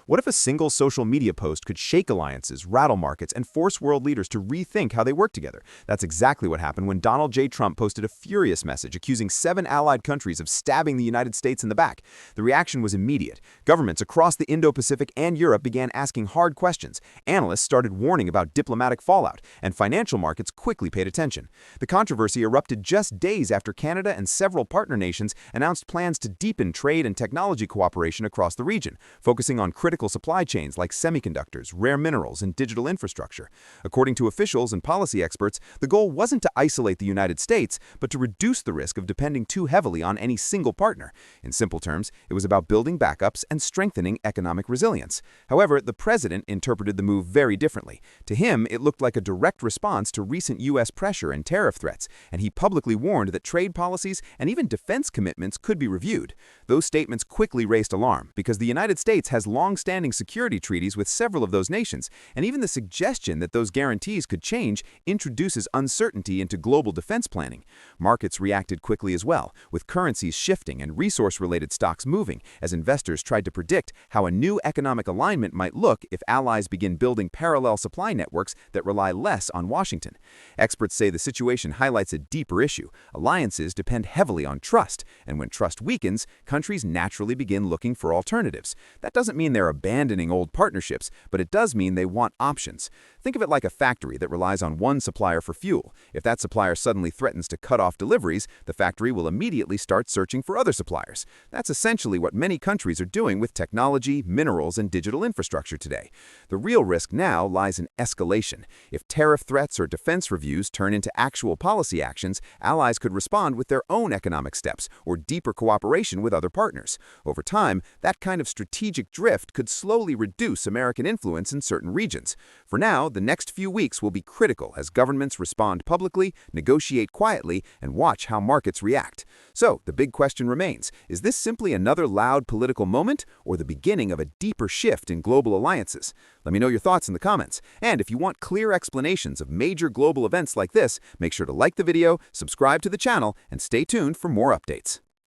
What if a single social media post could shake alliances, rattle markets, and force world leaders to rethink how they work together? That's exactly what happened when Donald J. Trump posted a furious message accusing 7 allied countries of stabbing the United States in the back. The reaction was immediate. Governments across the Indo-Pacific and Europe began asking hard questions. Analysts started warning about diplomatic fallout, and financial markets quickly paid attention. The controversy erupted just days after Canada and several partner nations announced plans to deepen trade and technology cooperation across the region, focusing on critical supply chains like semiconductors, rare minerals, and digital infrastructure. According to officials and policy experts, the goal wasn't to isolate the United States, but to reduce the risk of depending too heavily on any single partner. In simple terms, it was about building backups and strengthening economic resilience. However, the president interpreted the move very differently. To him, it looked like a direct response to recent U.S. pressure and tariff threats, and he publicly warned that trade policies and even defense commitments could be reviewed. Those statements quickly raised alarm because the United States has long-standing security treaties with several of those nations, and even the suggestion that those guarantees could change introduces uncertainty into global defense planning. Markets reacted quickly as well, with currencies shifting and resource-related stocks moving as investors tried to predict how a new economic alignment might look if allies begin building parallel supply networks that rely less on Washington. Experts say the situation highlights a deeper issue. Alliances depend heavily on trust, and when trust weakens, countries naturally begin looking for alternatives. That doesn't mean they're abandoning old partnerships, but it does mean they want options. Think of it like a factory that relies on one supplier for fuel. If that supplier suddenly threatens to cut off deliveries, the factory will immediately start searching for other suppliers. That's essentially what many countries are doing with technology, minerals, and digital infrastructure today. The real risk now lies in escalation. If tariff threats or defense reviews turn into actual policy actions, allies could respond with their own economic steps or deeper cooperation with other partners. Over time, that kind of strategic drift could slowly reduce American influence in certain regions. For now, the next few weeks will be critical as governments respond publicly, negotiate quietly, and watch how markets react. So, the big question remains, is this simply another loud political moment or the beginning of a deeper shift in global alliances? Let me know your thoughts in the comments. And if you want clear explanations of major global events like this, make sure to like the video, subscribe to the channel, and stay tuned for more updates.